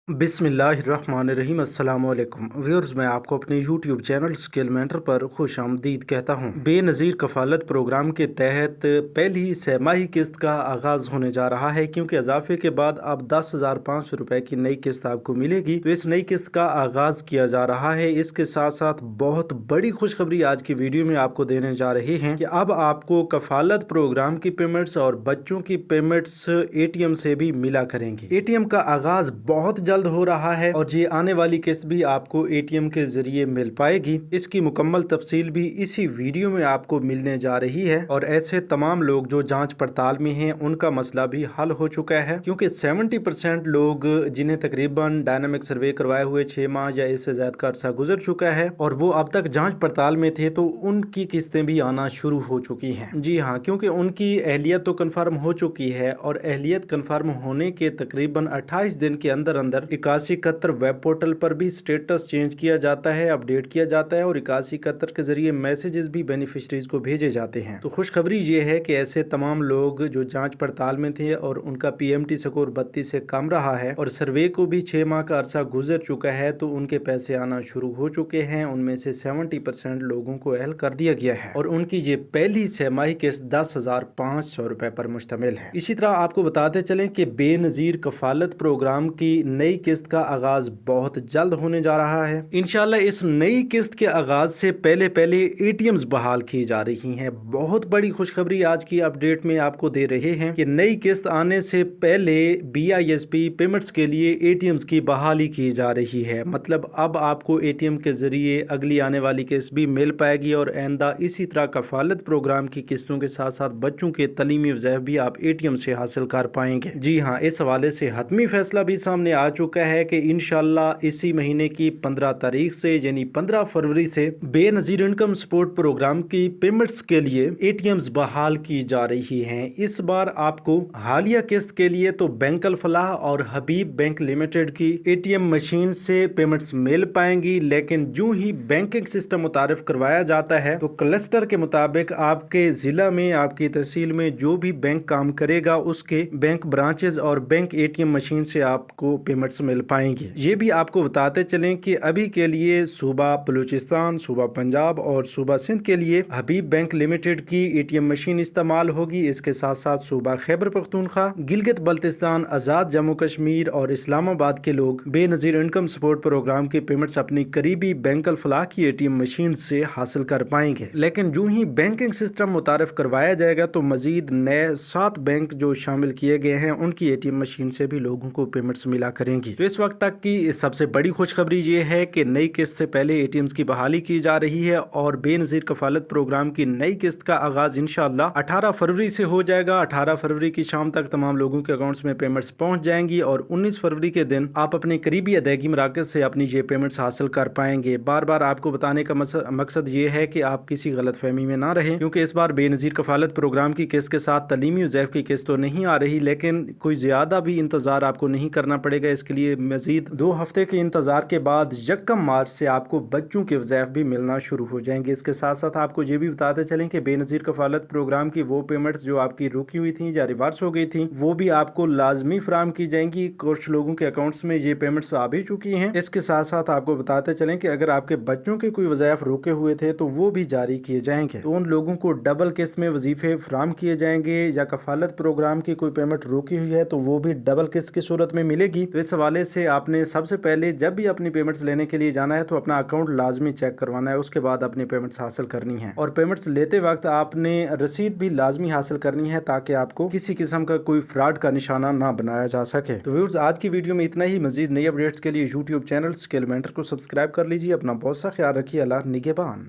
बिस्मिल्लाहिर्रहमानिर्रहीम। अस्सलाम वालेकुम व्यूअर्स, मैं आपको अपने यूट्यूब चैनल स्किल मेंटर पर खुश आमदीद कहता हूँ। बेनज़ीर कफ़ालत प्रोग्राम के तहत पहली छमाही किस्त का आगाज़ होने जा रहा है, क्योंकि इजाफे के बाद अब 10,500 रुपए की नई किस्त आपको मिलेगी। तो इस नई किस्त का आगाज़ किया जा रहा है। इसके साथ साथ बहुत बड़ी खुशखबरी आज की वीडियो में आपको देने जा रहे हैं कि अब आपको कफ़ालत प्रोग्राम की पेमेंट्स और बच्चों की पेमेंट्स ATM से भी मिला करेंगी। ATM का आगाज़ बहुत जल्द हो रहा है और ये आने वाली किस्त भी आपको ATM के जरिए मिल पाएगी। इसकी मुकम्मल तफसील भी इसी वीडियो में आपको मिलने जा रही है। और ऐसे तमाम लोग जो जांच पड़ताल में हैं, उनका मसला भी हल हो चुका है, क्योंकि 70% लोग जिन्हें तकरीबन डायनामिक सर्वे करवाए हुए 6 माह या इससे ज्यादा का अरसा गुजर चुका है और वो अब तक जाँच पड़ताल में थे, तो उनकी किस्तें भी आना शुरू हो चुकी हैं। जी हाँ, क्योंकि उनकी अहलियत तो कन्फर्म हो चुकी है और अहलियत कन्फर्म होने के तकरीबन 28 दिन के अंदर अंदर 8171 वेब पोर्टल पर भी स्टेटस चेंज किया जाता है, अपडेट किया जाता है और 8171 के जरिए मैसेजेस भी बेनिफिशरीज को भेजे जाते हैं। तो खुशखबरी ये है कि ऐसे तमाम लोग जो जांच पड़ताल में थे और उनका PMT स्कोर 32 से कम रहा है और सर्वे को भी 6 माह का अरसा गुजर चुका है, तो उनके पैसे आना शुरू हो चुके हैं। उनमें से 70% लोगों को अहल कर दिया गया है और उनकी ये पहली छमाही किस्त 10,500 रुपए पर मुश्तमिल है। इसी तरह आपको बताते चलें कि बेनज़ीर कफ़ालत प्रोग्राम की नई किस्त का आगाज बहुत जल्द होने जा रहा है। इंशाल्लाह इस नई किस्त के आगाज से पहले पहले ATMs बहाल की जा रही हैं। बहुत बड़ी खुशखबरी आज की अपडेट में आपको दे रहे हैं कि नई किस्त आने से पहले BISP पेमेंट्स के लिए ATMs की बहाली की जा रही है। मतलब अब आपको ATM के जरिए अगली आने वाली किस्त भी मिल पाएगी और आइंदा इसी तरह कफ़ालत प्रोग्राम की किस्तों के साथ साथ बच्चों के तलीमी वज़ैफ़ भी आप ATM से हासिल कर पाएंगे। जी हाँ, इस हवाले से हतमी फैसला भी सामने आ चुका है कि इंशाल्लाह इसी महीने की 15 तारीख से यानी 15 फरवरी से बेनज़ीर इनकम सपोर्ट प्रोग्राम की पेमेंट्स के लिए ATMs बहाल की जा रही हैं। इस बार आपको हालिया किस्त के लिए तो बैंक अल फलाह और हबीब बैंक लिमिटेड की ATM मशीन से पेमेंट्स मिल पाएंगी, लेकिन जो ही बैंकिंग सिस्टम मुतारिफ करवाया जाता है तो क्लस्टर के मुताबिक आपके जिला में, आपकी तहसील में जो भी बैंक काम करेगा उसके बैंक ब्रांचेज और बैंक ATM मशीन से आपको पेमेंट्स मिल पाएंगी। ये भी आपको बताते चलें कि अभी के लिए सूबा बलूचिस्तान, सूबा पंजाब और सूबा सिंध के लिए हबीब बैंक लिमिटेड की ATM मशीन इस्तेमाल होगी। इसके साथ साथ सूबा खैबर पख्तूनख्वा, गिलगित बल्तिस्तान, आज़ाद जम्मू कश्मीर और इस्लामाबाद के लोग बेनज़ीर इनकम सपोर्ट प्रोग्राम की पेमेंट्स अपनी करीबी बैंक अल फलाह की ATM मशीन से हासिल कर पाएंगे। लेकिन जो ही बैंकिंग सिस्टम मुतारिफ करवाया जाएगा तो मजीद नए 7 बैंक जो शामिल किए गए हैं उनकी ATM मशीन से भी लोगों को पेमेंट्स मिला करेंगी। तो इस वक्त तक की सबसे बड़ी खुशखबरी ये है कि नई किस्त से पहले ATMs की बहाली की जा रही है और बेनज़ीर कफ़ालत प्रोग्राम की नई किस्त का आगाज इंशाल्लाह 18 फरवरी से हो जाएगा। 18 फरवरी की शाम तक तमाम लोगों के अकाउंट्स में पेमेंट्स पहुंच जाएंगी और 19 फरवरी के दिन आप अपने करीबी अदायगी मराकज़ से अपनी ये पेमेंट्स हासिल कर पाएंगे। बार बार आपको बताने का मकसद ये है कि आप किसी गलत फहमी में ना रहें, क्योंकि इस बार बेनज़ीर कफ़ालत प्रोग्राम की किस्त के साथ तलीमी वज़ैफ़ की किस्त तो नहीं आ रही, लेकिन कोई ज़्यादा भी इंतज़ार आपको नहीं करना पड़ेगा। इसके लिए मजीद 2 हफ्ते के इंतजार के बाद 1 मार्च से आपको बच्चों के वज़ैफ़ भी मिलना शुरू हो जाएंगे। इसके साथ साथ आपको ये भी बताते चलें कि बेनज़ीर कफ़ालत प्रोग्राम की वो पेमेंट्स जो आपकी रुकी हुई थी या रिवर्स हो गई थी वो भी आपको लाजमी फराहम की जाएंगी। कुछ लोगों के अकाउंट्स में ये पेमेंट्स आ भी चुकी हैं। इसके साथ साथ आपको बताते चलें कि अगर आपके बच्चों के कोई वज़ैफ़ रुके हुए थे तो वो भी जारी किए जाएंगे। तो उन लोगों को डबल किस्त में वजीफे फराहम किए जाएंगे, या कफ़ालत प्रोग्राम की कोई पेमेंट रुकी हुई है तो वो भी डबल किस्त की सूरत में मिलेगी। तो इस हवाले से आपने सबसे पहले जब भी अपनी पेमेंट्स लेने के लिए जाना है तो अपना अकाउंट लाजमी चेक करवाना है, उसके बाद अपनी पेमेंट्स हासिल करनी है। और पेमेंट्स लेते वक्त आपने रसीद भी लाजमी हासिल करनी है ताकि आपको किसी किस्म का कोई फ्रॉड का निशाना ना बनाया जा सके। तो व्यूअर्स, आज की वीडियो में इतना ही। मजीद नई अपडेट्स के लिए यूट्यूब चैनल स्किल मेंटर को सब्सक्राइब कर लीजिए। अपना बहुत सा ख्याल रखिए। अल्लाह निगहबान।